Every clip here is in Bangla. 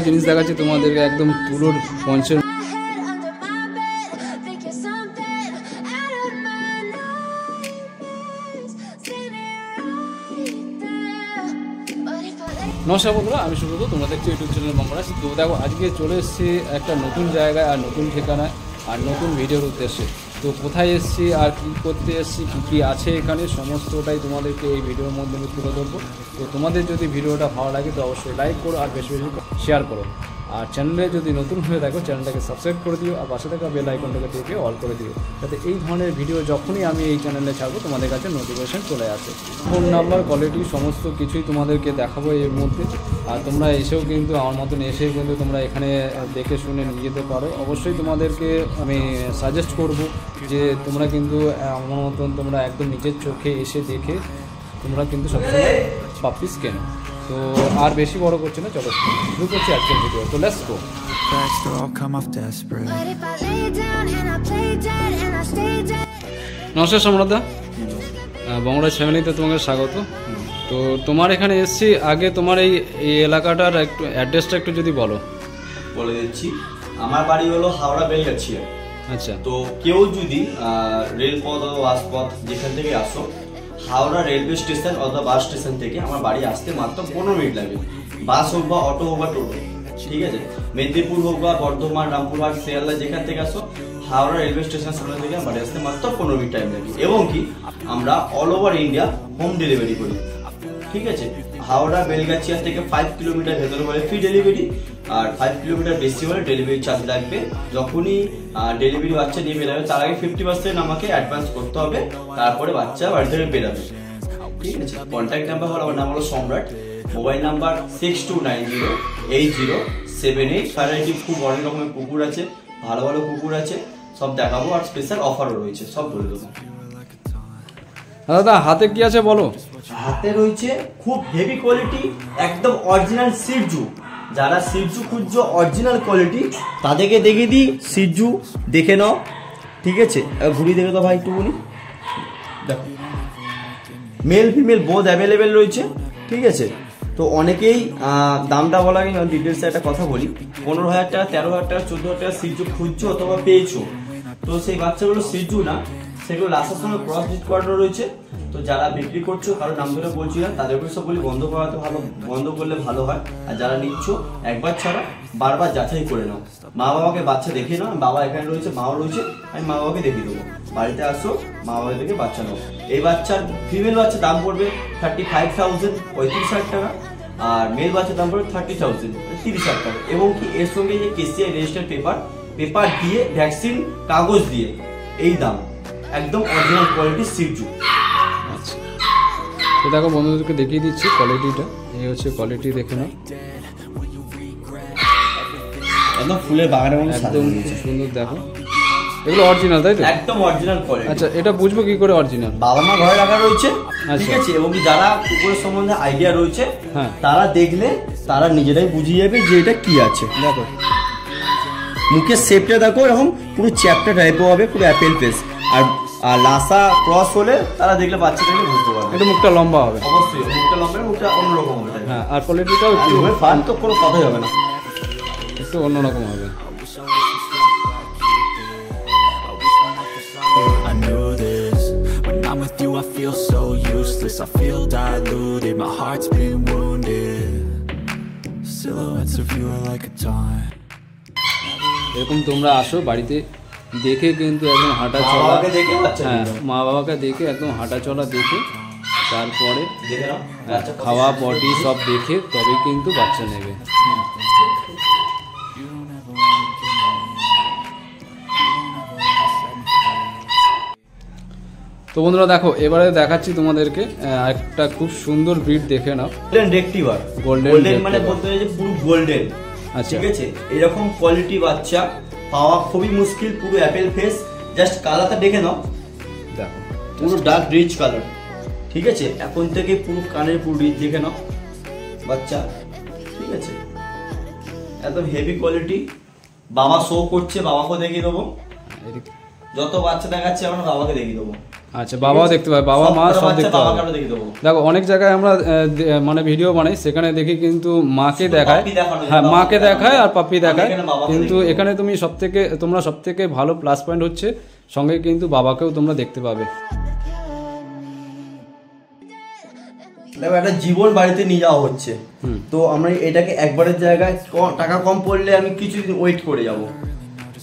জিনিস দেখাচ্ছি তোমাদেরকে একদম তুলোর মঞ্চের নমস্কার বন্ধুরা, আমি সুব্রত, তোমরা দেখছো ইউটিউব চ্যানেল বাংলাদেশ। তো দেখো, আজকে চলে এসেছি একটা নতুন জায়গায় আর নতুন ঠিকানায় আর নতুন ভিডিওর উদ্দেশ্যে। তো কোথায় এসেছি আর কী করতে এসেছি, কী কী আছে এখানে, সমস্তটাই তোমাদেরকে এই ভিডিওর মধ্যে আমি তুলে ধরবো। তো তোমাদের যদি ভিডিওটা ভালো লাগে তো অবশ্যই লাইক করো আর বেশি বেশি শেয়ার করো। আর চ্যানেলে যদি নতুন হয়ে থাকো চ্যানেলটাকে সাবস্ক্রাইব করে দিও আর পাশে থাকা বেল আইকনটাকে টিপে অল করে দিও, যাতে এই ধরনের ভিডিও যখনই আমি এই চ্যানেলে ছাড়বো তোমাদের কাছে নোটিফিকেশন চলে আসে। ফোন নাম্বার, কোয়ালিটি সমস্ত কিছুই তোমাদেরকে দেখাবো এর মধ্যে। আর তোমরা এসেও কিন্তু আমার মতন এসে কিন্তু তোমরা এখানে দেখে শুনে নিয়ে যেতে পারো। অবশ্যই তোমাদেরকে আমি সাজেস্ট করব যে তোমরা কিন্তু আমার মতন তোমরা একদম নিজের চোখে এসে দেখে তোমরা কিন্তু সবসময় পাপ্পিস কেনো। তো আর বেশি বড় করছি না, চলো শুরু করছি আজকের ভিডিও। তো লেটস গো। নমস্কার সম্রাটদা, বাংলাদেশ ফ্যামিলিতে তোমাকে স্বাগত। তো তোমার এখানে এসেছি, আগে তোমার এই এলাকাটার একটু অ্যাড্রেসটা একটু যদি বলো। বলে দিচ্ছি, আমার বাড়ি হলো হাওড়া বেলগাছিয়া। আচ্ছা, তো কেউ যদি রেলপথ অথবা বাসপথ যেখান থেকে আসো, হাওড়া রেলওয়ে স্টেশন অথবা বাস স্টেশন থেকে আমার বাড়ি আসতে মাত্র 15 মিনিট লাগে। বাস হোক বা অটো হোক বা টোটো, ঠিক আছে। মেদিনীপুর হোক বা বর্ধমান, রামপুরহাট, শিয়ালদা যেখান থেকে আসো, হাওড়া রেলওয়ে স্টেশন সামনে থেকে বাড়ি আসতে মাত্র 15 মিনিট টাইম লাগে। এবং কি আমরা all over India home delivery করি, ঠিক আছে। হাওড়া বেলগাছিয়া থেকে 5 কিলোমিটার ভেতরে হলে ফ্রি ডেলিভারি, আর 5 কিলোমিটার বেশি হলে ডেলিভারি চার্জ লাগবে। যখনই ডেলিভারি বাচ্চা নিয়ে বেরোবে তার আগে 50% আমাকে অ্যাডভান্স করতে হবে, তারপরে বাচ্চা বাড়ি থেকে বেরোবে, ঠিক আছে। কন্ট্যাক্ট নাম্বার হলো, আমার নাম হলো সম্রাট, মোবাইল নাম্বার 62908078। ভ্যারাইটি খুব অনেক রকমের কুকুর আছে, ভালো ভালো কুকুর আছে, সব দেখাবো। আর স্পেশাল অফারও রয়েছে, সব বলে দেবো। দাদা হাতে কি আছে বলো। হাতে রয়েছে খুব হেভি কোয়ালিটি, একদম অরিজিনাল সিজু। যারা সিজু খুঁজছো অরিজিনাল কোয়ালিটি, তাদেরকে দেখিয়ে দিই। সিজু দেখে নাও, ঠিক আছে। ঘুরিয়ে দেখে তো ভাই একটুখানি দেখো, মেল ফিমেল বোথ অ্যাভেলেবেল রয়েছে, ঠিক আছে। তো অনেকেই দামটা বলা আগে ডিটেলসে একটা কথা বলি। 15,000 টাকা, 13,000 টাকা, 14,000 টাকা সিজু খুঁজছো অথবা পেয়েছো, তো সেই বাচ্চাগুলো সিজু না, সেগুলো লাস্টের সঙ্গে ক্রস ব্রিড করানো রয়েছে। তো যারা বিক্রি করছো, কারো নাম ধরে বলছি না, তাদেরকে সব বলি বন্ধ করাতে ভালো, বন্ধ করলে ভালো হয়। আর যারা নিচ্ছ একবার ছাড়া বারবার যাচাই করে নাও। মা বাবাকে বাচ্চা দেখে নাও, বাবা এখানে রয়েছে, মাও রয়েছে, আমি মা বাবাকে দেখিয়ে দেবো। বাড়িতে আসো, মা বাবা দেখে বাচ্চা নাও। এই বাচ্চার ফিমেল বাচ্চার দাম পড়বে 35,000, 35,000 টাকা। আর মেল বাচ্চার দাম পড়বে 30,000, 30,000 টাকা। এবং কি এর সঙ্গে যে কেসিআই রেজিস্টার পেপার দিয়ে, ভ্যাকসিন কাগজ দিয়ে, এই দাম একদম অরিজিনাল কোয়ালিটি সিজু। আচ্ছা, তো দেখো বন্ধুদেরকে দেখিয়ে দিচ্ছি কোয়ালিটিটা। এই হচ্ছে কোয়ালিটি, দেখে নাও, একদম ফুলের বাগানের মতো একদম সুন্দর। দেখো এগুলো অরিজিনাল, তাই তো? একদম অরিজিনাল কোয়ালিটি। আচ্ছা, এটা বুঝবো কি করে অরিজিনাল? বাবা মা ঘরে রাখা রয়েছে, ঠিক আছে। এবং যারা কুকুরের সম্বন্ধে আইডিয়া রয়েছে, হ্যাঁ, তারা দেখলে তারা নিজেরাই বুঝিয়ে যাবে যে এটা কি আছে। দেখো মুখের শেপটা দেখো, এরকম পুরো চ্যাপ্টা টাইপও হবে, পুরো অ্যাপেল ফেস। আর লাসা ক্রস হলে তারা দেখলে বাচ্চাটাকে বুঝতে পারবে। এটা মুখটা লম্বা হবে, অবশ্যই মুখটা লম্বা, মুখটা অন্যরকম হবে। হ্যাঁ, আর কোয়ালিটিটাও ফান তো কোনো কথাই হবে না, একটু অন্যরকম হবে। I knew this. When I'm with you I feel so useless. I feel diluted, my heart's been wounded. Silhouettes of you are like a taunt. এরকম তোমরা আসো, বাড়িতে দেখে কিন্তু একদম হাঁটা চলা, হ্যাঁ, মা বাবাকে দেখে একদম হাঁটা চলা দেখে, তারপরে খাওয়া বডি সব দেখে তবে কিন্তু বাচ্চা নেবে। তো বন্ধুরা দেখো, এবারে দেখাচ্ছি তোমাদেরকে একটা খুব সুন্দর ব্রিড, দেখে নাও। গোল্ডেন রেক্টিভার, গোল্ডেন মানে বলতে হয় যে পুরো গোল্ডেন, ঠিক আছে। এরকম কোয়ালিটি বাচ্চা পাওয়া খুবই মুশকিল, পুরো অ্যাপেল ফেস। জাস্ট কালারটা দেখে নাও, দেখো পুরো ডার্ক রিচ কালার, ঠিক আছে। এখন থেকে পুরো কানের পুরো রিচ দেখে নাও বাচ্চা, ঠিক আছে। একদম হেভি কোয়ালিটি। বাবা শো করছে, বাবাকে দেখিয়ে দেবো। যত বাচ্চা দেখাচ্ছে আমরা বাবাকে দেখিয়ে দেবো। আচ্ছা, বাবাও দেখতে পাবে, বাবা মা সব দেখতে পাবে। বাবাকে আমরা দেখিয়ে দেবো। দেখো অনেক জায়গায় আমরা মানে ভিডিও বানাই, সেখানে দেখি কিন্তু মাকে দেখায়, হ্যাঁ মাকে দেখায় আর পাপ্পি দেখায়, কিন্তু এখানে তোমরা সব থেকে ভালো প্লাস পয়েন্ট হচ্ছে সঙ্গে কিন্তু বাবাকেও তোমরা দেখতে পাবে। দেখো একটা জীবন বাড়িতে নিয়ে যাওয়া হচ্ছে, তো আমরা এটাকে একবারের জায়গায় টাকা কম পড়লে আমি কিছুদিন ওয়েট করে যাব,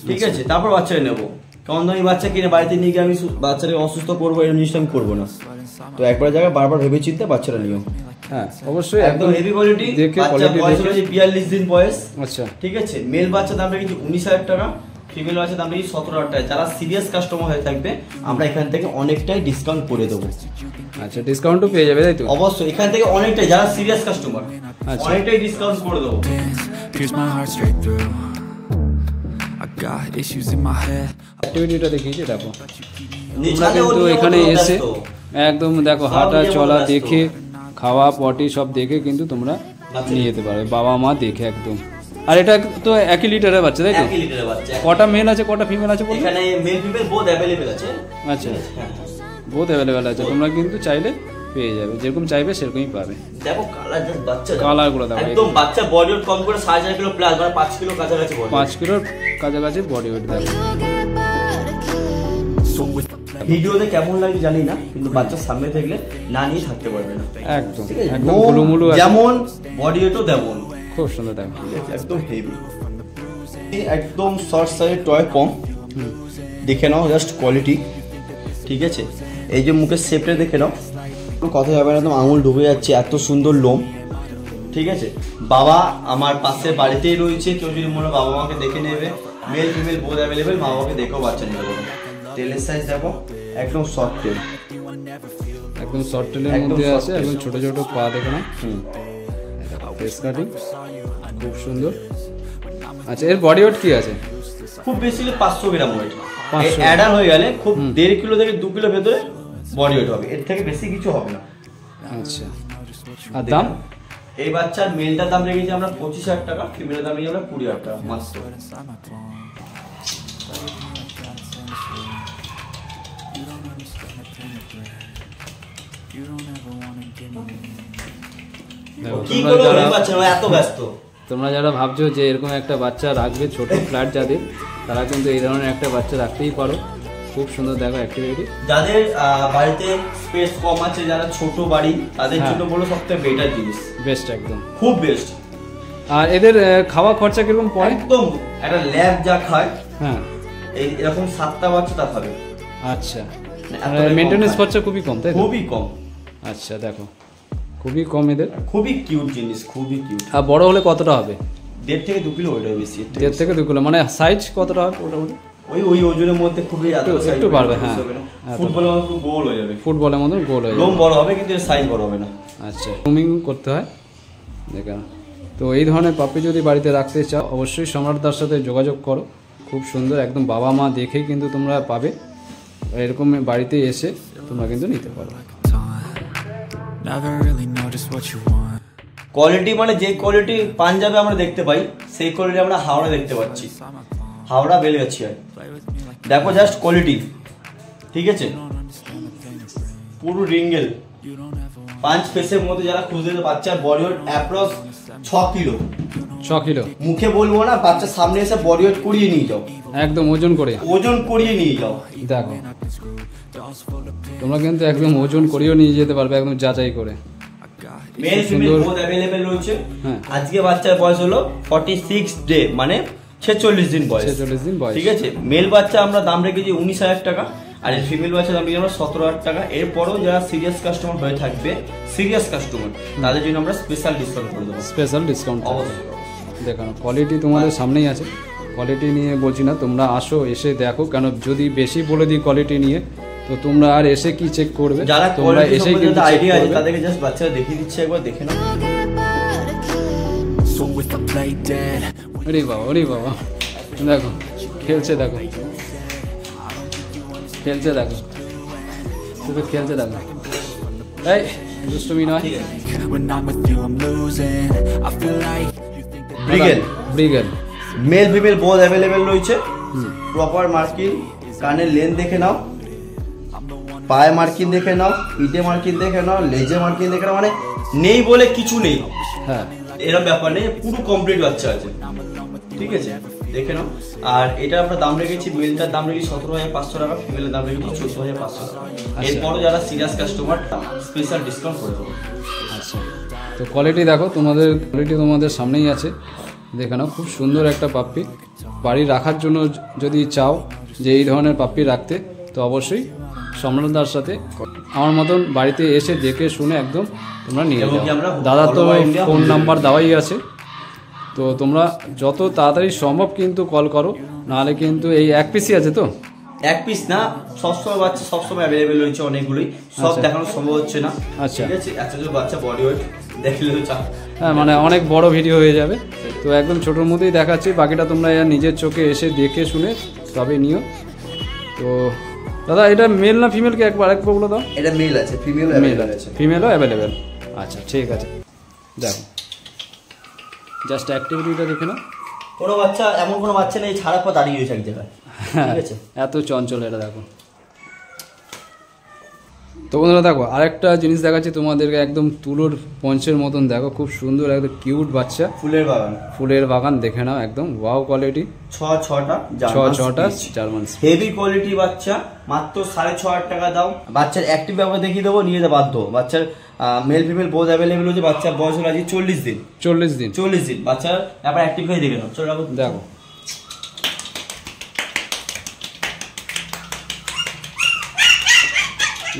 ঠিক আছে, তারপর বাচ্চাকে নেবো। কারণ আমি বাচ্চা কিনে বাড়িতে নিয়ে গিয়ে আমি বাচ্চাকে অসুস্থ করবো, এই জিনিসটা আমি করবো না। তো একবারের জায়গায় বারবার ভেবে চিন্তে বাচ্চারা নিও। হ্যাঁ অবশ্যই, একদম হেভি কোয়ালিটি। বাচ্চা বয়স হচ্ছে 42 দিন বয়স। আচ্ছা, ঠিক আছে। মেল বাচ্চার দাম রেখেছি 19,000 টাকা, ফিমেল বাচ্চার দাম রেখেছি 17,000 টাকা। যারা সিরিয়াস কাস্টমার হয়ে থাকবে আমরা এখান থেকে অনেকটাই ডিসকাউন্ট করে দেবো। আচ্ছা, ডিসকাউন্টও পেয়ে যাবে তাই তো? অবশ্যই, এখান থেকে অনেকটাই, যারা সিরিয়াস কাস্টমার অনেকটাই ডিসকাউন্ট করে দেবো। অ্যাক্টিভিটিটা দেখিয়েছি, দেখো তোমরা কিন্তু এখানে এসে একদম দেখো হাঁটা চলা দেখে, খাওয়া পটি সব দেখে কিন্তু তোমরা নিয়ে যেতে পারবে, বাবা মা দেখে একদম। আর এটা তো 1 লিটারের বাচ্চা তাই তো? 1 লিটারের বাচ্চা। কটা মেল আছে কটা ফিমেল আছে বলতে? এখানে মেল ফিমেল বোথ अवेलेबल আছে। আচ্ছা, বোথ अवेलेबल আছে, তোমরা কিন্তু চাইলে পেয়ে যাবে, যেরকম চাইবে সেরকমই পাবে। দেখো কালার, জাস্ট বাচ্চা কালারগুলো দেখো একদম বাচ্চা, বডি ওয়েট কম করে 4.5 কিলো প্লাস, মানে 5 কিলো কাছাকাছি বডি, 5 কিলোর কাছাকাছি বডি ওয়েট দেখো। ভিডিওতে কেমন লাগে জানি না, কিন্তু বাচ্চার সামনে থাকলে না নিয়ে থাকতে পারবে না। একদম একদম গুলুমুলু আছে, যেমন বডি ওয়েটও তেমন খুব সুন্দর দেখো, একদম হেভি, একদম শর্ট সাইজের টয় পম। দেখে নাও জাস্ট কোয়ালিটি, ঠিক আছে। এই যে মুখের শেপটা দেখে নাও, কথা যাবে না, একদম আঙুল ঢুকে যাচ্ছে, এত সুন্দর লোম, ঠিক আছে। বাবা আমার পাশের বাড়িতেই রয়েছে, কেউ যদি মনে বাবা মাকে দেখে নেবে, মেল ফিমেল বোথ অ্যাভেলেবেল, মা বাবাকে দেখেও বাচ্চা নিতে পারবে। তেলের সাইজ দেখো, একদম শর্ট তেল, একদম শর্ট টেলের মধ্যে আছে, একদম ছোট ছোট পা দেখো না, ফেস কাটিং খুব সুন্দর। আচ্ছা, এর বডি ওয়েট কি আছে? খুব বেশি 500 গ্রাম ওয়েট, অ্যাডাল হয়ে গেলে খুব 1.5 কিলো থেকে 2 কিলো ভেতরে বডি ওয়েট হবে, এর থেকে বেশি কিছু হবে না। আচ্ছা, আর দাম? এই বাচ্চার মেলটার দাম রেখেছি আমরা 25,000 টাকা, ফিমেলের দাম রেখেছি আমরা 20,000 টাকা মাত্র। তোমরা যারা ভাবছো যে এরকম একটা বাচ্চা রাখবে, ছোট ফ্ল্যাট যাদের, তারা কিন্তু এই ধরনের একটা বাচ্চা রাখতেই পারো, খুব সুন্দর দেখো অ্যাক্টিভিটি। যাদের বাড়িতে স্পেস কম আছে, যারা ছোট বাড়ি, তাদের জন্য বলো সবথেকে বেটার জিনিস, বেস্ট, একদম খুব বেস্ট। আর এদের খাওয়া খরচা কিরকম পড়ে? একদম একটা ল্যাব যা খায়, হ্যাঁ এরকম 7টা বাচ্চা তা খাবে। আচ্ছা, মেইনটেনেন্স খরচা খুবই কম তাই তো? খুবই কম। আচ্ছা, দেখো খুবই কম, এদের খুবই কিউট জিনিস, খুবই কিউট। আর বড় হলে কতটা হবে? 1.5 থেকে 2 কিলো ওয়েট হবে, বেশি 1.5 থেকে 2 কিলো, মানে সাইজ কতটা হবে মোটামুটি? ওই ওজনের মধ্যে খুবই একটু বাড়বে, হ্যাঁ, ফুটবলের মতো গোল হয়ে যাবে, ফুটবলের মতো গোল হয়ে যাবে, লোম বড় হবে কিন্তু এর সাইজ বড় হবে না। আচ্ছা, গ্রুমিং করতে হয় দেখো। তো এই ধরনের পাপি যদি বাড়িতে রাখতে চাও, অবশ্যই সম্রাটদার সাথে যোগাযোগ করো, খুব সুন্দর, একদম বাবা মা দেখেই কিন্তু তোমরা পাবে, এরকম বাড়িতে এসে তোমরা কিন্তু নিতে পারো। কোয়ালিটি মানে যে কোয়ালিটি পাঞ্জাবে আমরা দেখতে পাই, সেই কোয়ালিটি আমরা হাওড়া দেখতে পাচ্ছি, হাওড়া বেলগাছিয়া। দেখো জাস্ট কোয়ালিটি, ঠিক আছে, পুরো রিঙ্গেল 5 ফেসের মধ্যে। যারা খুঁজতে বাচ্চার body weight approx 6 kilo, 6 kilo মুখে বলবো না, বাচ্চার সামনে এসে বডি ওয়েট করিয়ে নিয়ে যাও, একদম ওজন করিয়ে নিয়ে যাও। দেখো তোমরা কিন্তু একদম ওজন করিয়েও নিয়ে যেতে পারবে, একদম যাচাই করে। মেল ফিমেল বোথ अवेलेबल রয়েছে। আজকে বাচ্চার বয়স হলো 46 ডে, মানে 46 দিন বয়স, 46 দিন বয়স, ঠিক আছে। মেল বাচ্চা আমরা দাম রেখেছি 19,000 টাকা, আর ফিমেল বাচ্চা দাম রেখেছি আমরা 17,000 টাকা। এরপরও যারা সিরিয়াস কাস্টমার হয়ে থাকবে, সিরিয়াস কাস্টমার, তাদের জন্য আমরা স্পেশাল ডিসকাউন্ট করে দেবো, স্পেশাল ডিসকাউন্ট। দেখানো কোয়ালিটি তোমাদের সামনেই আছে, কোয়ালিটি নিয়ে বলছি না, তোমরা আসো, এসে দেখো, কেন যদি বেশি বলে দিই কোয়ালিটি নিয়ে, তো তোমরা আর এসে কি চেক করবে? যারা তোমরা এসে কিন্তু আইডিয়া আছে তাদেরকে জাস্ট বাচ্চারা দেখিয়ে দিচ্ছে, একবার দেখে নাও। ওরে বাবা, ওরে বাবা, দেখো খেলছে, দেখো খেলছে, দেখো শুধু খেলছে, দেখো এই দুষ্টুমি নয়। ব্রিগেল মেল ফিমেল বোথ अवेलेबल রয়েছে, প্রপার মার্কিং, কানের লেন্থ দেখে নাও, পায়ে মার্কিং দেখে নাও, পিঠে মার্কিং দেখে নাও, লেজে মার্কিং দেখে নাও, মানে নেই বলে কিছু নেই। হ্যাঁ এরকম ব্যাপার নেই, পুরো কমপ্লিট বাচ্চা আছে, ঠিক আছে দেখে নাও। আর এটা আমরা দাম রেখেছি, মেলটার দাম রেখেছি 17,500 টাকা, ফিমেলের দাম রেখেছি 14,500 টাকা। এরপরও যারা সিরিয়াস কাস্টমার স্পেশাল ডিসকাউন্ট করে দেবো। আচ্ছা, তো কোয়ালিটি দেখো, তোমাদের কোয়ালিটি তোমাদের সামনেই আছে, দেখে নাও। খুব সুন্দর একটা পাপ্পি, বাড়ি রাখার জন্য যদি চাও যে এই ধরনের পাপ্পি রাখতে, তো অবশ্যই সম্রাটদার সাথে আমার মতন বাড়িতে এসে দেখে শুনে একদম তোমরা নিয়ে যাও। দাদা তো ফোন নাম্বার দেওয়াই আছে, তো তোমরা যত তাড়াতাড়ি সম্ভব কিন্তু কল করো, নাহলে কিন্তু এই এক পিসই আছে তো, এক পিস না, সবসময় বাচ্চা সবসময় অ্যাভেলেবেল রয়েছে, অনেকগুলোই, সব দেখানো সম্ভব হচ্ছে না। আচ্ছা, ঠিক আছে, এত যে বাচ্চা বডি ওয়েট দেখলে তো চাপ, হ্যাঁ মানে অনেক বড় ভিডিও হয়ে যাবে, তো একদম ছোটোর মধ্যেই দেখাচ্ছি, বাকিটা তোমরা নিজের চোখে এসে দেখে শুনে তবে নিও। তো দাদা এটা মেল না ফিমেল, কি একবার বলে দাও। এটা মেল আছে, ফিমেল মেল আছে, ফিমেলও অ্যাভেলেবেল। আচ্ছা ঠিক আছে, দেখো জাস্ট অ্যাক্টিভিটিটা দেখে নাও। কোনো বাচ্চা, এমন কোনো বাচ্চা নেই ছাড়ার পর দাঁড়িয়ে রয়েছে এক জায়গায়, ঠিক আছে, এত চঞ্চল এটা দেখো। তো বন্ধুরা দেখো আরেকটা জিনিস দেখাচ্ছি তোমাদেরকে, একদম তুলোর পঞ্চের মতন, দেখো খুব সুন্দর একদম কিউট বাচ্চা, ফুলের বাগান, ফুলের বাগান দেখে নাও, একদম ওয়াও কোয়ালিটি, ছটা জার্মান, হেভি কোয়ালিটি বাচ্চা, মাত্র 6,500 টাকা দাও। বাচ্চার অ্যাক্টিভ ব্যবহার দেখিয়ে দেবো, নিয়ে যেতে বাধ্য। বাচ্চার মেল ফিমেল বোধ অ্যাভেলেবেল হচ্ছে, বাচ্চার বয়স হলো আজকে 40 দিন, 40 দিন বাচ্চার ব্যাপার অ্যাক্টিভ হয়ে দেখে নাও। চলো দেখো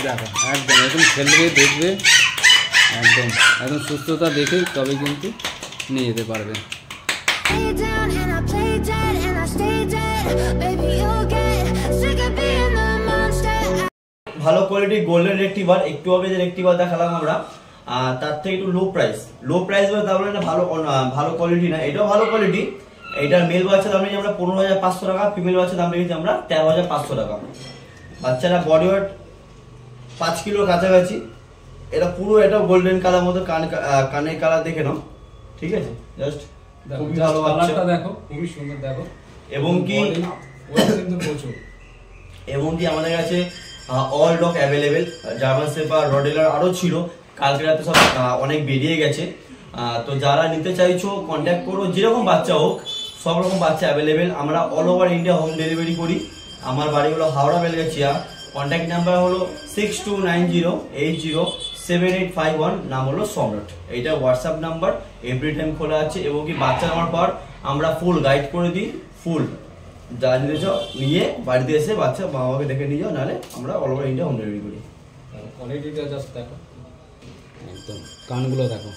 দেখো একদম একদম খেলবে দেখবে, একদম একদম সুস্থতা দেখেই তবে কিন্তু নিয়ে যেতে পারবে। ভালো কোয়ালিটি গোল্ডেন রেক্টিভার, একটু আগে যে রেক্টিভার দেখালাম আমরা, তার থেকে একটু লো প্রাইস বলতে তাহলে না ভালো কোয়ালিটি না, এটাও ভালো কোয়ালিটি। এটার মেল বাচ্চা দাম রেখেছি আমরা 15,500 টাকা, ফিমেল বাচ্চা দাম রেখেছি আমরা 13,500 টাকা। বাচ্চারা বডি ওয়েট 5 কিলোর কাছাকাছি। এটা পুরো এটা গোল্ডেন কালার মতো, কানের কালার দেখে নাও, ঠিক আছে, জাস্ট খুবই ভালো বাচ্চা, দেখো খুবই সুন্দর দেখো। এবং কি আমাদের কাছে all dog available, German shepherd, rottweiler আরো ছিল, কালকে রাতে সব অনেক বেরিয়ে গেছে। তো যারা নিতে চাইছো কন্ট্যাক্ট করো, যেরকম বাচ্চা হোক সব রকম বাচ্চা অ্যাভেলেবেল। আমরা all over India home delivery করি। আমার বাড়ি হলো হাওড়া বেলগাছিয়া, কন্ট্যাক্ট নাম্বার হলো 6290807851, নাম হলো সম্রাট। এইটা হোয়াটসঅ্যাপ নাম্বার, এভরি টাইম খোলা আছে। এবং কি বাচ্চা নেওয়ার পর আমরা ফুল গাইড করে দিই, ফুল যা নিতে চাও নিয়ে বাড়িতে এসে বাচ্চা বাবা মাকে দেখে নিয়ে যাও, নাহলে আমরা all over India home delivery করি। কোয়ালিটিটা জাস্ট দেখো, একদম কানগুলো দেখো।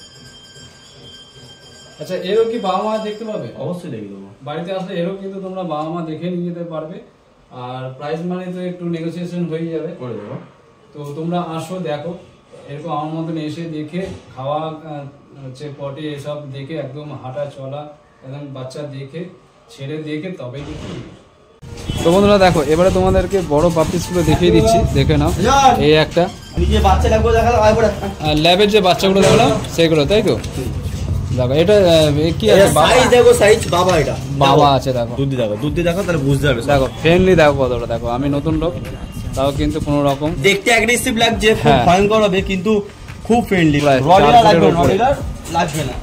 আচ্ছা এরও কি বাবা মা দেখতে পাবে? অবশ্যই দেখে দেবো, বাড়িতে আসলে এরও কিন্তু তোমরা বাবা মা দেখে নিয়ে যেতে পারবে। আর প্রাইস মানে তো একটু নেগোসিয়েশন হয়ে যাবে, করে দেবো। তো তোমরা আসো, দেখো এরকম আমার মতন এসে দেখে, খাওয়া হচ্ছে পটি এসব দেখে, একদম হাঁটা চলা একদম বাচ্চা দেখে ছেড়ে দেখে তবেই দেখি। তো বন্ধুরা দেখো এবারে তোমাদেরকে বড় পাপিসগুলো দেখিয়ে দিচ্ছি, দেখে নাও। এই একটা নিজে বাচ্চা লাগবে দেখালো, ল্যাবের যে বাচ্চাগুলো দেখালাম সেগুলো, তাই তো? দেখো এটা কি আছে, সাইজ দেখো, সাইজ বাবা, এটা বাবা আছে। দেখো দুধ দেখো তাহলে বুঝতে পারবে। দেখো ফ্রেন্ডলি দেখো কতটা, দেখো আমি নতুন লোক তাও কিন্তু কোনো রকম দেখতে অ্যাগ্রেসিভ লাগছে, খুব ভয়ঙ্কর হবে কিন্তু খুব ফ্রেন্ডলি। লাগবে না,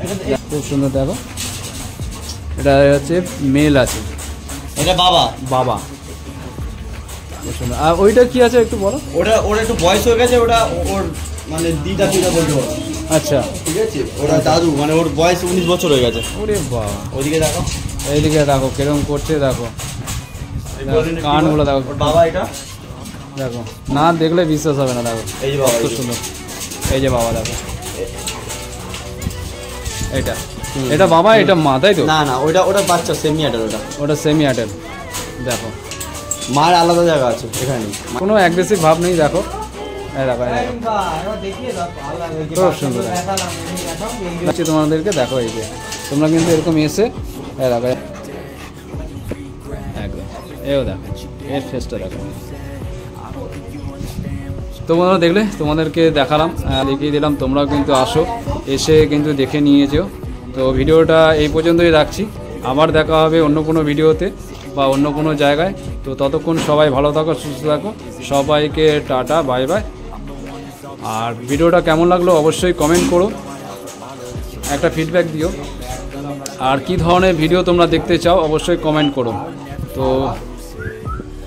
খুব সুন্দর। দেখো এটা হচ্ছে মেল আছে, এটা বাবা খুব সুন্দর। আর ওইটা কি আছে একটু বলো। ওটা একটু বয়স হয়ে গেছে, ওটা ওর মানে দিদা বলতে পারো। আচ্ছা ঠিক আছে, ওটা দাদু, মানে ওর বয়স 19 বছর হয়ে গেছে। ওরে বাবা, ওইদিকে দেখো, এইদিকে দেখো কিরকম করছে, দেখো কানগুলো দেখো। বাবা এটা দেখো, না দেখলে বিশ্বাস হবে না। দেখো এই যে বাবা, খুব সুন্দর। এই যে বাবা, দেখো এটা বাবা, এটা মা, তাই তো? না ওটা বাচ্চা, সেমি অ্যাডাল, ওটা সেমি অ্যাডাল। দেখো মার আলাদা জায়গা আছে, এখানে কোনো অ্যাগ্রেসিভ ভাব নেই। দেখো খুব সুন্দর তোমাদেরকে, দেখো এই যে তোমরা কিন্তু এরকম এসে দেখো, একদম এও দেখো এর ফেসটা দেখো। তোমরা দেখলে, তোমাদেরকে দেখালাম, দেখিয়ে দিলাম, তোমরাও কিন্তু আসো, এসে কিন্তু দেখে নিয়ে যেও। তো ভিডিওটা এই পর্যন্তই রাখছি, আবার দেখা হবে অন্য কোনো ভিডিওতে। বা অন্য কোনো জায়গায়। তো ততক্ষণ সবাই ভালো থাকো, সুস্থ থাকো, সবাইকে টাটা, বাই বাই। আর ভিডিওটা কেমন লাগলো অবশ্যই কমেন্ট করো, একটা ফিডব্যাক দিও, আর কি ধরনের ভিডিও তোমরা দেখতে চাও অবশ্যই কমেন্ট করো। তো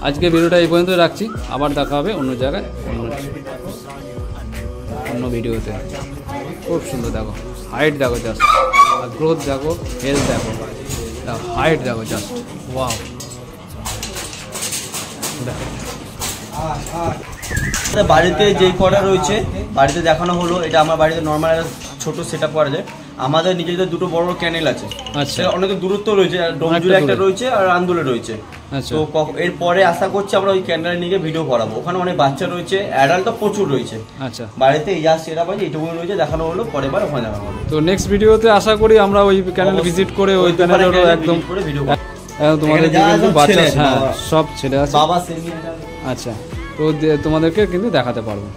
আজকে ভিডিওটা এই পর্যন্ত রাখছি, আবার দেখা হবে অন্য জায়গায় অন্য ভিডিওতে। খুব সুন্দর, দেখো হাইট দেখো জাস্ট, আর গ্রোথ দেখো, হেলথ দেখো, হাইট দেখো জাস্ট, ওয়াও। বাড়িতে যেই কটা রয়েছে বাড়িতে দেখানো হলো, এটা আমার বাড়িতে নর্মাল একটা ছোট সেট আপ করা যায়। আমাদের নিজেদের দুটো বড় ক্যানেল আছে, আচ্ছা, অনেক দূরত্ব রয়েছে, ডোমজুড়ে একটা রয়েছে আর আন্দোলে রয়েছে। আচ্ছা, তো এরপরে আশা করছি আমরা ওই ক্যানেলে নিয়ে ভিডিও করাবো। ওখানে অনেক বাচ্চা রয়েছে, অ্যাডাল্ট তো প্রচুর রয়েছে। আচ্ছা, বাড়িতে এই যা সেট আপ আছে এইটুকু রয়েছে, দেখানো হলো, পরের বার ওখানে দেখানো হবে। তো নেক্সট ভিডিওতে আশা করি আমরা ওই চ্যানেল ভিজিট করে ওই চ্যানেলেরও একদম ভিডিও তোমাদের বাচ্চা, হ্যাঁ সব ছেলে আছে, বাবা। আচ্ছা, তো তোমাদেরকে কিন্তু দেখাতে পারবো।